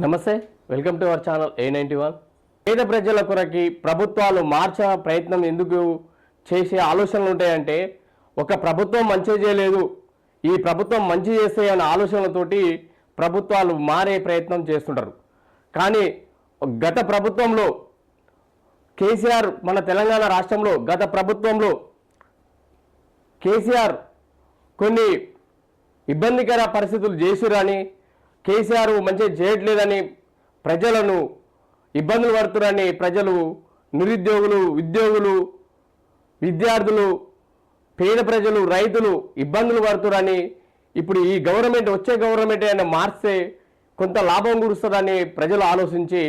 నమస్తే, welcome to our channel A91. పేద ప్రజల కొరకి ప్రభుత్వాలు మార్చే ప్రయత్నం ఎందుకు చేసే ఆలోచనలు ఉంటాయంటే, ఒక ప్రభుత్వం మంచి చేయలేదు, ఈ ప్రభుత్వం మంచి చేస్తే అనే ఆలోచనలతోటి ప్రభుత్వాలు మారే ప్రయత్నం చేస్తుంటారు. కానీ గత ప్రభుత్వంలో కేసీఆర్, మన తెలంగాణ రాష్ట్రంలో గత ప్రభుత్వంలో కేసీఆర్ కొన్ని ఇబ్బందికర పరిస్థితులు చేసిరని, కేసీఆర్ మంచిగా చేయట్లేదని ప్రజలను ఇబ్బందులు పడుతున్నారని ప్రజలు, నిరుద్యోగులు, ఉద్యోగులు, విద్యార్థులు, పేద ప్రజలు, రైతులు ఇబ్బందులు పడుతున్నారని, ఇప్పుడు ఈ గవర్నమెంట్, వచ్చే గవర్నమెంట్ అయినా మార్స్తే కొంత లాభం కురుస్తుందని ప్రజలు ఆలోచించి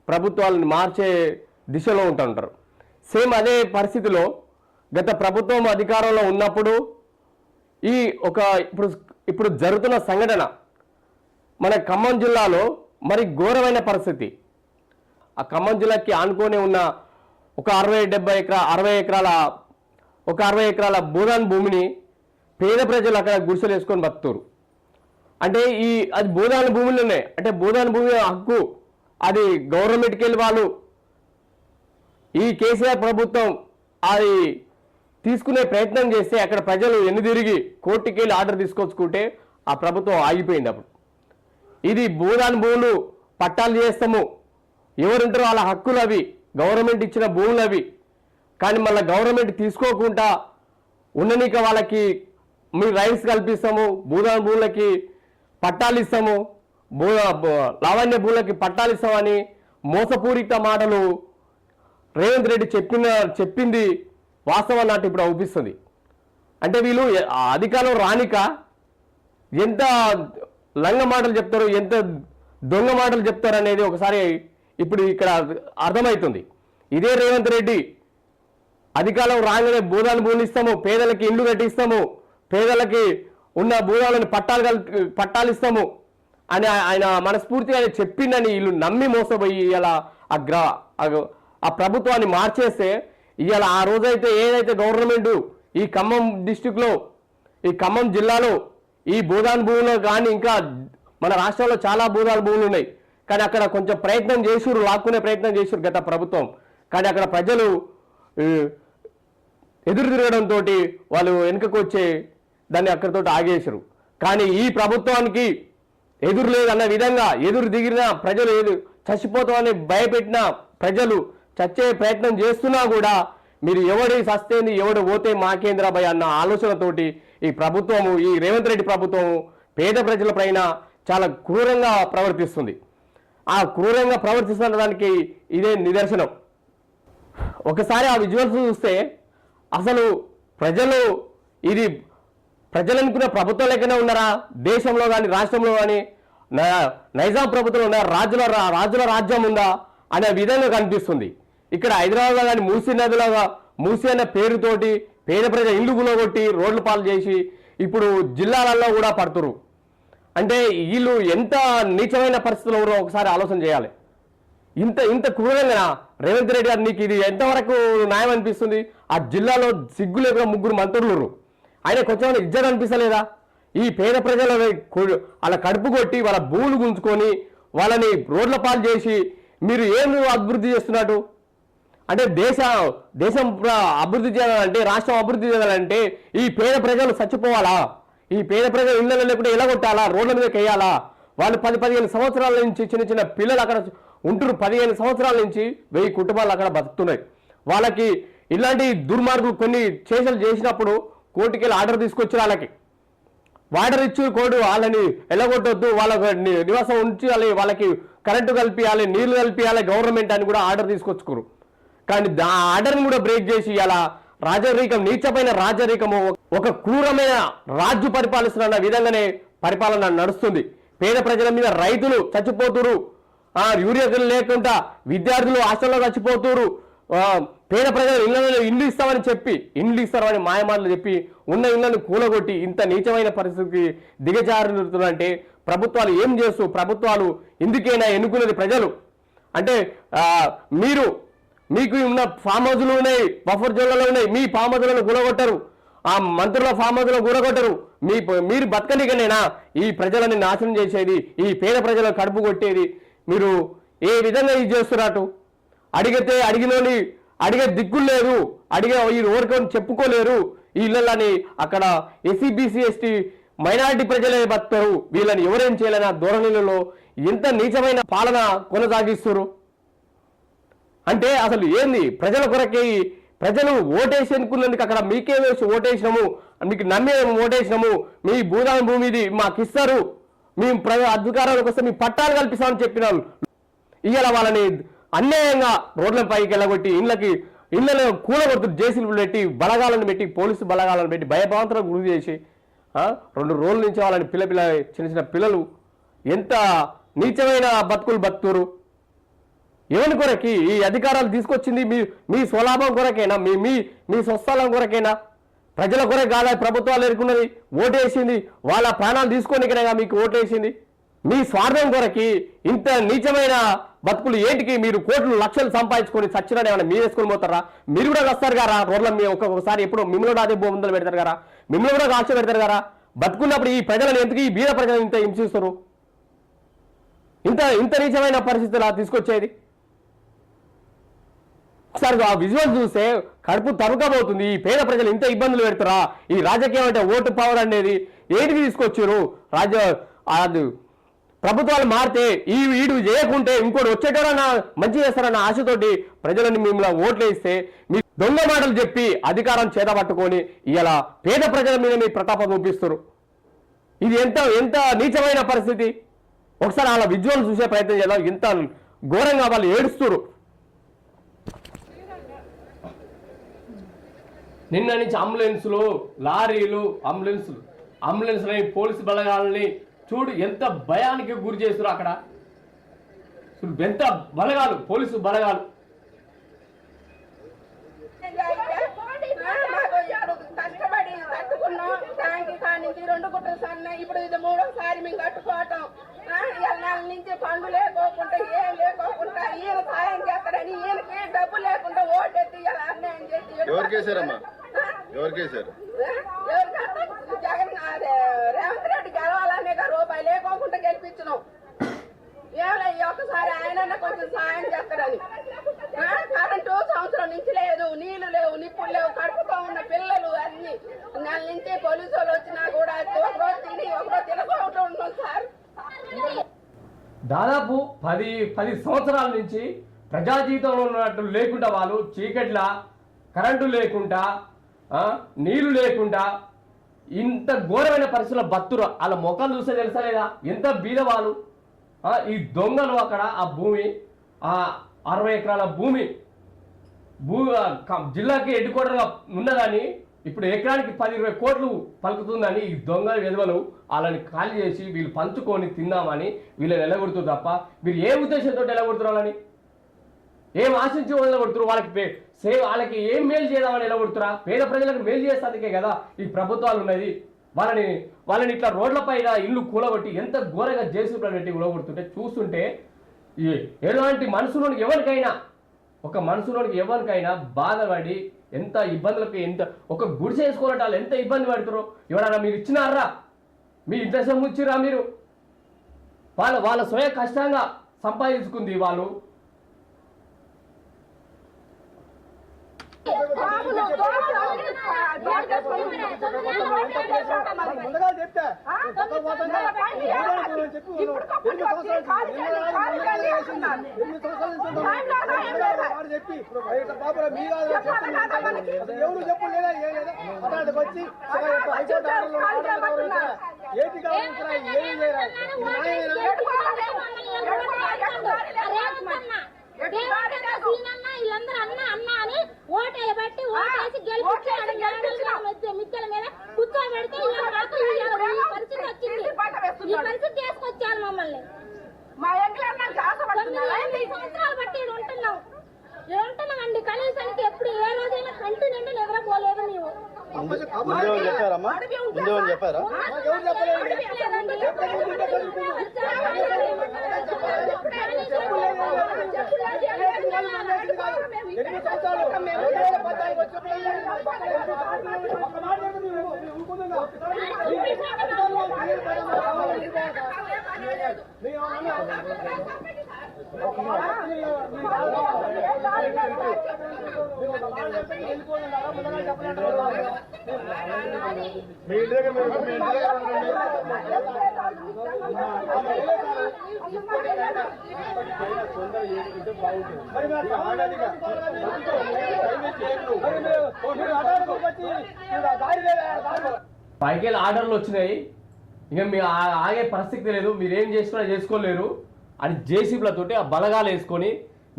ప్రభుత్వాలను మార్చే దిశలో ఉంటుంటారు. సేమ్ అదే పరిస్థితిలో గత ప్రభుత్వం అధికారంలో ఉన్నప్పుడు ఈ ఇప్పుడు జరుగుతున్న సంఘటన మన ఖమ్మం జిల్లాలో మరి ఘోరమైన పరిస్థితి. ఆ ఖమ్మం జిల్లాకి ఆనుకొని ఉన్న ఒక 60 ఎకరాల భూదాన్ భూమిని పేద ప్రజలు అక్కడ గుడిసెలు వేసుకొని బతుకుతారు. అంటే అది భూదాన్ భూమిలోనే, అంటే భూదాన్ భూమి హక్కు అది గవర్నమెంట్కి వెళ్ళి వాళ్ళు, ఈ కేసీఆర్ ప్రభుత్వం అది తీసుకునే ప్రయత్నం చేస్తే అక్కడ ప్రజలు తిరిగి కోర్టుకి వెళ్ళి ఆర్డర్ తీసుకొచ్చుకుంటే ఆ ప్రభుత్వం ఆగిపోయింది. అప్పుడు ఇది భూదాన్ భూములు పట్టాలు చేస్తాము, ఎవరుంటారో వాళ్ళ హక్కులు అవి, గవర్నమెంట్ ఇచ్చిన భూములు అవి. కానీ మళ్ళీ గవర్నమెంట్ తీసుకోకుండా ఉండనీక వాళ్ళకి మీ రైట్స్ కల్పిస్తాము, భూదాన్ భూములకి పట్టాలు ఇస్తాము, లావణ్య భూములకి పట్టాలు ఇస్తామని మోసపూరిత మాటలు రేవంత్ రెడ్డి చెప్పింది వాస్తవం నాటి ఇప్పుడు అవుపిస్తుంది. అంటే వీళ్ళు అధికారం రానిక ఎంత లంగ మాటలు చెప్తారు, ఎంత దొంగ మాటలు చెప్తారు అనేది ఒకసారి ఇప్పుడు ఇక్కడ అర్థమవుతుంది. ఇదే రేవంత్ రెడ్డి అధికారం రాగానే భూదాలు భూములు ఇస్తాము, పేదలకి ఇల్లు కట్టిస్తాము, పేదలకి ఉన్న భూదాలను పట్టాలు ఇస్తాము అని ఆయన మనస్ఫూర్తిగా చెప్పిందని వీళ్ళు నమ్మి మోసపోయి ఇలా ఆ ప్రభుత్వాన్ని మార్చేస్తే, ఇవాళ ఆ రోజైతే ఏదైతే గవర్నమెంట్ ఈ ఖమ్మం డిస్టిక్లో, ఈ ఖమ్మం జిల్లాలో ఈ భూదాన్ భూములు కానీ ఇంకా మన రాష్ట్రంలో చాలా భూదాన్ భూములు ఉన్నాయి, కానీ అక్కడ కొంచెం ప్రయత్నం చేసిరు, లాక్కునే ప్రయత్నం చేసిరు గత ప్రభుత్వం. కానీ అక్కడ ప్రజలు ఎదురు తిరగడంతో వాళ్ళు వెనుకకు వచ్చే దాన్ని అక్కడితో ఆగేసారు. కానీ ఈ ప్రభుత్వానికి ఎదురు లేదన్న విధంగా ఎదురు దిగిన ప్రజలు చచ్చిపోతామని భయపెట్టిన ప్రజలు చచ్చే ప్రయత్నం చేస్తున్నా కూడా మీరు ఎవడి సస్తేంది ఎవడు పోతే మాకేంద్ర భయ అన్న ఆలోచనతోటి ఈ ప్రభుత్వము, ఈ రేవంత్ రెడ్డి ప్రభుత్వము పేద ప్రజల పైన చాలా క్రూరంగా ప్రవర్తిస్తుంది. ఆ క్రూరంగా ప్రవర్తిస్తున్న దానికి ఇదే నిదర్శనం. ఒకసారి ఆ విజువల్స్ చూస్తే అసలు ప్రజలు అనుకున్న ప్రభుత్వం లెక్కనే ఉన్నారా? దేశంలో కానీ రాష్ట్రంలో కానీ నైజాం ప్రభుత్వం ఉన్నారా? రాజుల రాజ్యం ఉందా అనే విధంగా కనిపిస్తుంది. ఇక్కడ హైదరాబాద్లో కానీ మూసీ అనే పేరుతోటి పేద ప్రజల ఇల్లు గులగొట్టి రోడ్లు పాలు చేసి ఇప్పుడు జిల్లాలలో కూడా పడుతురు. అంటే వీళ్ళు ఎంత నీచమైన పరిస్థితుల్లో ఉన్నారో ఒకసారి ఆలోచన చేయాలి. ఇంత క్రూరంగా రేవంత్ రెడ్డి గారు, నీకు ఇది ఎంతవరకు న్యాయం అనిపిస్తుంది? ఆ జిల్లాలో సిగ్గు లేకుండా 3 మంత్రులు, ఆయన కొంచెం ఇజ్జత్ అనిపిస్తలేదా? ఈ పేద ప్రజల వాళ్ళ కడుపు కొట్టి వాళ్ళ భూములు గుంజుకొని వాళ్ళని రోడ్ల పాలు చేసి మీరు ఏం అభివృద్ధి చేస్తున్నట్టు? అంటే దేశం అభివృద్ధి చేయాలంటే, రాష్ట్రం అభివృద్ధి చేయాలంటే ఈ పేద ప్రజలు చచ్చిపోవాలా? ఈ పేద ప్రజలు ఇళ్ళలో లేకుండా ఎలా కొట్టాలా? రోడ్ల మీదకి వేయాలా? వాళ్ళు 10-15 సంవత్సరాల నుంచి చిన్న పిల్లలు అక్కడ ఉంటున్నారు. 15 సంవత్సరాల నుంచి 1000 కుటుంబాలు అక్కడ బతుకుతున్నాయి. వాళ్ళకి ఇలాంటి దుర్మార్గులు కొన్ని చేసినప్పుడు కోర్టుకి వెళ్ళి ఆర్డర్ తీసుకొచ్చి వాటర్ ఇచ్చి కోర్టు వాళ్ళని ఎల్లగొట్టొద్దు, వాళ్ళకి నివాసం ఉంచాలి, వాళ్ళకి కరెంటు కల్పించాలి, నీళ్లు కల్పించాలి గవర్నమెంట్ అని కూడా ఆర్డర్ తీసుకొచ్చుకోరు. కానీ ఆ ఆర్డర్ని కూడా బ్రేక్ చేసి ఇలా నీచమైన రాజరీకము, ఒక క్రూరమైన రాజ్యం పరిపాలిస్తున్న విధంగానే పరిపాలన నడుస్తుంది. పేద ప్రజల మీద రైతులు చచ్చిపోతురు, యూరియా లేకుండా విద్యార్థులు హాస్టల్లో చచ్చిపోతురు, పేద ప్రజలు ఇండ్లు ఇస్తామని చెప్పి ఇండ్లు ఇస్తారని మాయమాటలు చెప్పి ఉన్న ఇళ్లను కూలగొట్టి ఇంత నీచమైన పరిస్థితికి దిగజారుతుందంటే ప్రభుత్వాలు ఏం చేస్తూ, ప్రభుత్వాలు ఎందుకైనా ఎన్నుకునేది ప్రజలు. అంటే మీకు ఉన్న ఫామ్ హౌస్లు ఉన్నాయి, బఫర్ జోన్లలో ఉన్నాయి, మీ ఫామ్ హౌస్లను కూలగొట్టరు, ఆ మంత్రుల ఫామ్ హౌస్లను కూలగొట్టరు. మీరు బతకనికనేనా ఈ ప్రజలని నాశనం చేసేది, ఈ పేద ప్రజల కడుపు కొట్టేది? మీరు ఏ విధంగా ఇది చేస్తున్నట్టు? అడిగితే అడిగినోని అడిగే దిక్కులు లేదు, అడిగే ఈ ఓరికొని చెప్పుకోలేరు ఈ ఇళ్ళని. అక్కడ ఎస్సీ బీసీ ఎస్టీ మైనారిటీ ప్రజలే బతుకుతారు, వీళ్ళని ఎవరేం చేయలేనా ధోరణులలో ఎంత నీచమైన పాలన కొనసాగిస్తారు అంటే అసలు ఏంది? ప్రజల కొరకే ప్రజలు ఓటేసి ఎన్నుకున్నందుకు అక్కడ మీకే వేసి ఓటేసినాము, మీకు నమ్మే ఓటేసినాము, మీ భూమిది మాకు ఇస్తారు, మేము అధికారంలోకి వస్తే మీ పట్టాలు కల్పిస్తామని చెప్పినారు. ఇవాళ వాళ్ళని అన్యాయంగా రోడ్ల పైకి వెళ్ళగొట్టి ఇళ్ళలో కూడగొడుతూ జేసీలు పెట్టి బలగాలను పెట్టి పోలీసు బలగాలను పెట్టి భయభ్రాంతులకు గురి చేసి 2 రోజుల నుంచి వాళ్ళని చిన్న చిన్న పిల్లలు ఎంత నీచమైన బతుకులు బతుకురు. ఎవరి కొరకి ఈ అధికారాలు తీసుకొచ్చింది? మీ స్వలాభం కొరకేనా? మీ స్వస్థలం కొరకేనా? ప్రజల కొరకు కాదా ప్రభుత్వాలు ఎదుర్కొన్నది? ఓటేసింది వాళ్ళ ప్రాణాలు తీసుకోనికనేగా మీకు ఓటేసింది. మీ స్వార్థం కొరకి ఇంత నీచమైన బతుకులు ఏంటికి? మీరు కోట్లు లక్షలు సంపాదించుకొని చచ్చినాడు ఏమన్నా మీరు వేసుకొని పోతారా? మీరు కూడా వస్తారు కదా రోడ్ల మీద ఒక్కొక్కసారి, ఎప్పుడు మిమ్మల్ని కూడా అదే బొమ్మలు పెడతారు కదా, మిమ్మల్ని కూడా కాల్చి పెడతారు కదా. బతుకున్నప్పుడు ఈ ప్రజలను ఎందుకు, ఈ బీద ప్రజలను ఇంత హింసిస్తారు? ఇంత నీచమైన పరిస్థితులు తీసుకొచ్చేది. ఒకసారి ఆ విజువల్ చూస్తే కడుపు తరుకబోతుంది. ఈ పేద ప్రజలు ఇంత ఇబ్బందులు పెడతారా? ఈ రాజకీయం అంటే ఓటు పవర్ అనేది ఏంటికి తీసుకొచ్చారు? ప్రభుత్వాలు మారితే వీడు చేయకుంటే ఇంకోటి వచ్చేటోరన్నా మంచి చేస్తారన్న ఆశతోటి ప్రజలను మిమ్మల్ని ఓట్లు వేస్తే మీ దొంగ మాటలు చెప్పి అధికారం చేతపట్టుకొని ఇలా పేద ప్రజల మీద మీ ప్రతాపం చూపిస్తారు. ఇది ఎంత నీచమైన పరిస్థితి. ఒకసారి అలా విజువల్ చూసే ప్రయత్నం చేద్దాం. ఎంత ఘోరంగా వాళ్ళు ఏడుస్తారు. నిన్న నుంచి అంబులెన్సులు, లారీలు, అంబులెన్స్లని పోలీసు బలగాలని చూడు ఎంత భయానికి గురి చేస్తారు. అక్కడ ఎంత బలగాలు, పోలీసు బలగాలు. కష్టపడి కట్టుకున్నాం ట్యాంకి కానించి 2 గుట్టలు సన్న, ఇప్పుడు ఇది 3వ మేము కట్టుకోవటం. నెల నుంచి పండు లేకోకుండా ఏం లేకోకుండా ఈయన సాయం చేస్తారని ఈయనకి డబ్బు లేకుండా ఓటెత్తి ఇలా అన్యాయం చేసి జగన్ రేవంత్ రెడ్డి గెలవాలనే రూపాయి లేకోకుండా గెలిపించినాం. ఏమలే ఒక్కసారి ఆయన కొంచెం సాయం చేస్తారని. కరెంటు సంవత్సరం నుంచి లేదు, నీళ్లు లేవు, నిప్పులు లేవు, కడుపుతో ఉన్న పిల్లలు అన్ని నెల నుంచి పోలీసు వాళ్ళు వచ్చినా కూడా ఒకరోజు తిని ఒకరోజు తినకుండా ఉన్నాం సార్. దాదాపు 10 సంవత్సరాల నుంచి ప్రజా జీవితంలో ఉన్నట్టు లేకుండా వాళ్ళు చీకట్ల, కరెంటు లేకుండా, నీళ్లు లేకుండా ఇంత ఘోరమైన పరిస్థితుల్లో బతురు. వాళ్ళ మొక్కలు చూస్తే తెలుసా లేదా ఎంత బీద వాళ్ళు. ఈ దొంగలు అక్కడ ఆ భూమి 60 ఎకరాల భూమి జిల్లాకి ఎడ్డుకోటగా ఉన్నదని ఇప్పుడు ఎకరానికి 10-20 కోట్లు పలుకుతుందని ఈ దొంగ విధవలు వాళ్ళని ఖాళీ చేసి వీళ్ళు పంచుకొని తిందామని వీళ్ళని ఎలగొడుతున్నారు తప్ప మీరు ఏ ఉద్దేశంతో ఎలగొడుతున్నారని, ఏం ఆశించి ఎలగొడుతున్నారు? వాళ్ళకి ఏం మేలు చేద్దామని ఎలగొడుతురా? పేద ప్రజలకు మేలు చేస్తానికే కదా ఈ ప్రభుత్వాలు ఉన్నది. వాళ్ళని ఇట్లా రోడ్ల పైన ఇల్లు కూలగొట్టి ఎంత ఘోరంగా జేసీబీలో పెట్టి కూలగొడుతుంటే చూస్తుంటే ఎలాంటి మనసులోని ఎవరికైనా బాధపడి ఎంత ఇబ్బందులకు ఒక గుడిసె వేసుకోవాలంటే వాళ్ళు ఎంత ఇబ్బంది పడుతారో ఎవరైనా మీరు ఇచ్చినారా? మీ ఇంత సొమ్ముచ్చిరా? మీరు వాళ్ళ స్వయం కష్టంగా సంపాదించుకుంది వాళ్ళు. వీళ్ళందరూ అన్న అని ఓటేయబట్టి ఓటేసి గెలిపించాడు. మిద్దెల మీద కూర్చోబెడితే పరిస్థితి వచ్చింది. ఈ పరిస్థితి తీసుకొచ్చారు మమ్మల్ని. 9 సంవత్సరాలు బట్టి ఉంటున్నామండి. కనీసానికి ఎప్పుడు ఏ రోజైనా కంటి నిండి నిద్రపోలేదు. మేము చెప్పారా? పైకి ఆర్డర్లు వచ్చినాయి, ఇంకా మీ ఆగే పరిస్థితి లేదు, మీరు ఏం చేసుకున్నా చేసుకోలేరు అని జేసీబీలతోటి ఆ బలగాలు వేసుకొని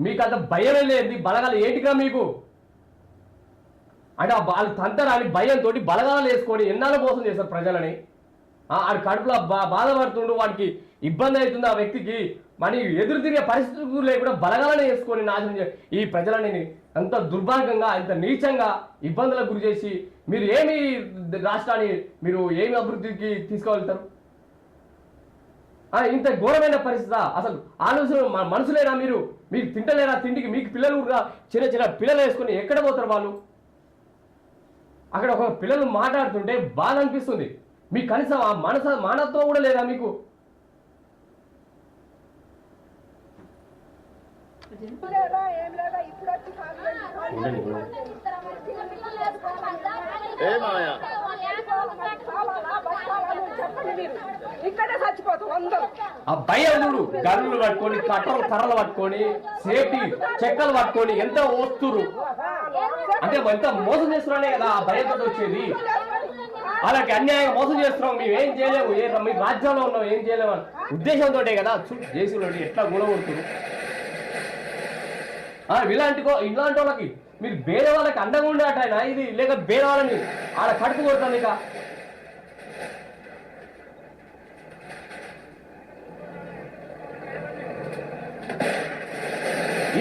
మీకు అంత భయమే లేదు. బలగాలు ఏంటిగా మీకు అంటే వాళ్ళు తంతరాని భయంతో బలగాలు వేసుకొని ఎన్నాళ్ళు మోసం చేస్తారు ప్రజలని. ఆడి కడుపులో బాధపడుతుండు, వాడికి ఇబ్బంది అవుతుంది, ఆ వ్యక్తికి మరి ఎదురు తిరిగే పరిస్థితులు లేకుండా బలగాలను వేసుకొని నాశనం ఈ ప్రజలని అంత దుర్భాగ్యంగా ఇంత నీచంగా ఇబ్బందులకు గురి చేసి మీరు ఏమి రాష్ట్రాన్ని మీరు ఏమి అభివృద్ధికి తీసుకువెళ్తారు? ఇంత ఘోరమైన పరిస్థితి అసలు ఆలోచన మనసులేనా? మీరు తింటలేరా? తిండికి మీకు పిల్లలు చిన్న చిన్న పిల్లలు వేసుకొని ఎక్కడ పోతారు వాళ్ళు? అక్కడ ఒక పిల్లలు మాట్లాడుతుంటే బాధ అనిపిస్తుంది. మీకు కనీసం ఆ మానవత్వం కూడా లేదా మీకు? ఆ భయముడు గన్నులు పట్టుకొని కర్రలు పట్టుకొని సేఫ్టీ చెక్కలు పట్టుకొని ఎంత వస్తురు అంటే ఎంత మోసం చేస్తున్నానే కదా ఆ భయంతో వచ్చేది. వాళ్ళకి అన్యాయంగా మోసం చేస్తున్నాం, మేము ఏం చేయలేము, మీ రాజ్యంలో ఉన్నాం, ఏం చేయలేము అని ఉద్దేశంతో కదా దేశంలో ఎట్లా గుణపడుతున్నారు. ఇలాంటి వాళ్ళకి మీరు వేరే వాళ్ళకి అండగా ఉండేటైనా ఇది లేక వేరే వాళ్ళని ఆడ కడుపు కొడతాను. ఇక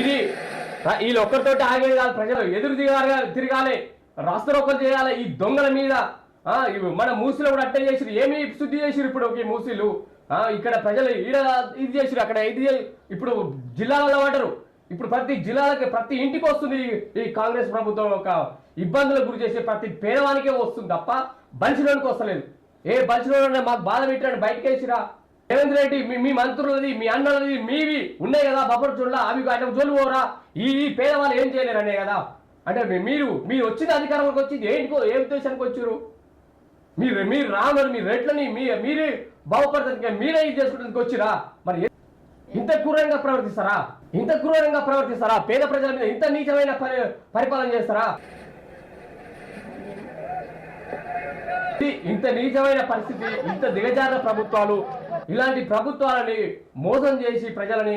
ఇది వీళ్ళు ఒక్కరితోటి ఆగేది కాదు, ప్రజలు ఎదురు తిరగాలి, రాస్తారోకలు చేయాలి ఈ దొంగల మీద. మన మూసీలో కూడా అట్టే చేసిరు, ఏమి శుద్ధి చేసిరు ఇప్పుడు ఈ మూసీలు. ఇక్కడ ప్రజలు ఈడ ఇది చేసిరు, అక్కడ ఇది ఇప్పుడు జిల్లాలలో పడరు. ఇప్పుడు ప్రతి జిల్లాలకి ప్రతి ఇంటికి వస్తుంది ఈ కాంగ్రెస్ ప్రభుత్వం. ఒక ఇబ్బందులకు గురి చేసే ప్రతి పేదవానికే వస్తుంది తప్ప బలిసిలోనికి వస్తలేదు. ఏ బలిసిలో మాకు బాధ పెట్టాడు బయటకు వేసిరా రేవంత్ రెడ్డి, మీ మంత్రులది మీ అన్నలది మీవి ఉన్నాయి కదా బొబ్బర్ చూడలా, అవి అటు జోలు పోరా. ఈ పేదవాళ్ళు ఏం చేయలేరు అనే కదా. అంటే మీరు వచ్చిన అధికారంలోకి వచ్చింది ఏ ఉద్దేశానికి వచ్చారు? మీరు రామని మీ రెట్లని మీరే బాగుపడతానికి మీరే ఇది చేసుకోవడానికి వచ్చిరా? మరి ఇంత క్రూరంగా ప్రవర్తిస్తారా? పేద ప్రజల మీద ఇంత నీచమైన పరిపాలన చేస్తారా? ఇంత నీచమైన పరిస్థితి, ఇంత దిగజారిన ప్రభుత్వాలు, ఇలాంటి ప్రభుత్వాలని మోసం చేసి ప్రజలని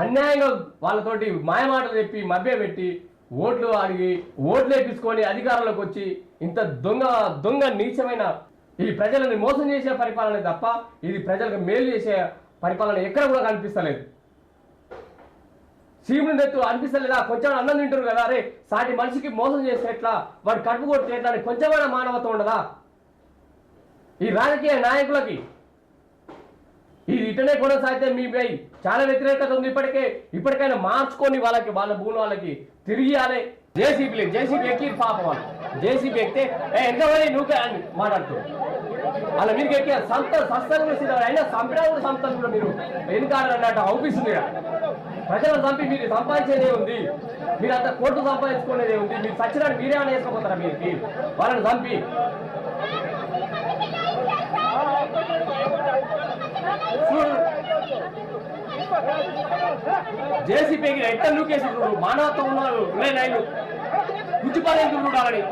అన్యాయంగా వాళ్ళతోటి మాయమాటలు చెప్పి మభ్యపెట్టి ఓట్లు అడిగి ఓట్లు వేపించుకొని అధికారంలోకి వచ్చి ఇంత దొంగ నీచమైన ఈ ప్రజలని మోసం చేసే పరిపాలన తప్ప ఇది ప్రజలకు మేలు చేసే పరిపాలన ఎక్కడ కూడా కనిపిస్తలేదు. సీముని నెత్తు అనిపిస్తలేదా? కొంచెం అన్నం తింటారు కదా, అరే సాటి మనిషికి మోసం చేస్తే ఎట్లా, వాడు కడుపు కొడితే ఎట్లా అని కొంచెమైనా మానవత్వం ఉండదా ఈ రాజకీయ నాయకులకి? ఇది ఇటనే కొనసాగితే మీపై చాలా వ్యతిరేకత ఉంది. ఇప్పటికైనా మార్చుకొని వాళ్ళ భూమి వాళ్ళకి తిరిగియాలి. జేసీబీ ఎక్కి పాప వాళ్ళు జేసీబీ ఎక్కితే ఎంతమంది నువ్వు అని మాట్లాడుతూ వాళ్ళ మీకు ఎక్కి సస్తాలు అయినా సంపడానికి సంస్థలు కూడా మీరు ఎన్నికాలన్నట్టు అవుపిస్తుంది. ప్రజలను చంపి మీరు సంపాదించేదే ఉంది, మీరు అంత కోర్టు సంపాదించుకునేదే ఉంది. మీరు సచ్చినాడు మీరేమైనా వేసుకోపోతారా? మీకు వాళ్ళని చంపి జేసీపీకి ఎట్లా లూకేసి మానవత్వం ఉన్నారు నైలు గుజ్జిపాలెందుకు చూడాలని.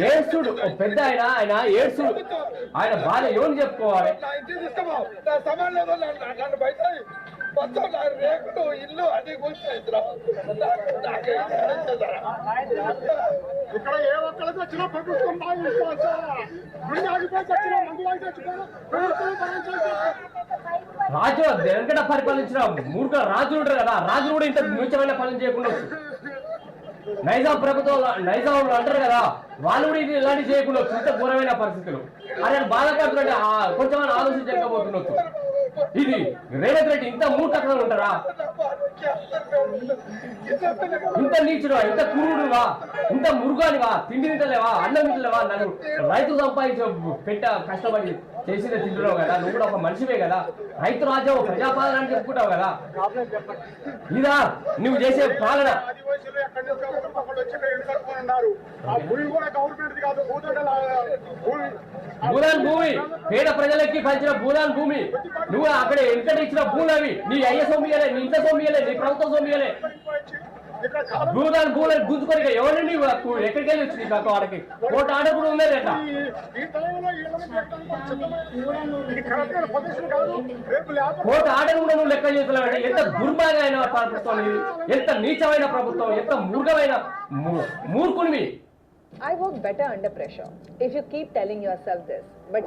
ఏడ్చుడు పెద్ద ఆయన ఏడ్చుడు, ఆయన భార్య ఏమని చెప్పుకోవాలి? రేకులు ఇల్లు అది ఇక్కడ ఏ ఒక్కరికి వచ్చినా ప్రభుత్వం రాజు వెంకట పరిపాలించిన మూర్ఖ రాజులు ఉంటారు కదా, రాజులు కూడా ఇంత నీచమైన పనులు చేయకుండా నైజాం ప్రభుత్వం నైజాం అంటారు కదా, వాళ్ళు కూడా ఇది ఇలాంటివి చేయకుండా ఇంత ఘోరమైన పరిస్థితులు. ఆయన బాధపడుతుంటే కొంచెం ఆలోచించకపోతుండొచ్చు. ఇది రేవంత్ రెడ్డి ఇంత మూర్ఖంగా ఉంటారా? ఇంత నీచుడువా, ఇంత కురుడువా, ఇంత మురుగానివా, తిండి తింటలేవా, అన్నం తింటలేవా? నన్ను రైతు సంపాదించ కష్టపడి చేసిన తింటున్నావు కదా, నువ్వు కూడా ఒక మనిషివే కదా, రైతు రాజ్యం ప్రజాపాలన అని చెప్పుకుంటావు కదా. ఇదా నువ్వు చేసే పాలన? ఆదివాసులు ఎక్కడి నుంచి ఒకళ్ళు వచ్చి ఇక్కడ ఇల్లు కట్టుకొని ఉన్నారు. ఆ భూమి కూడా గవర్నమెంట్ కాదు, భూదాన్ భూమి, పేద ప్రజలకి పంచిన భూదాన్ భూమి. నువ్వు అక్కడ ఎంత ఇచ్చిన భూములు అవి నీ అయ్య సొమ్మియలే, నీ ఇంట్లో సొమ్మియలే, నీ ప్రభుత్వం సొమ్మియలే. భూదాన్ భూములను గుంజుకొని ఎవరిని ఎక్కడికి వెళ్ళి వచ్చింది కాక వాడికి కోట ఆడ కూడా ఉండేది అట్లా. ఈ టైంలో ఇళ్ళని పెట్టడానికి ఇది కరెక్ట్ పొజిషన్ కాదు. రేపు లేకపోతే కోట ఆటను కూడా నువ్వు లెక్క చేస్తున్నావు. ఎంత దుర్మార్గమైన ప్రభుత్వం ఇది, ఎంత నీచమైన ప్రభుత్వం, ఎంత మూర్ఖునివి. I work better under pressure if you keep telling yourself this. But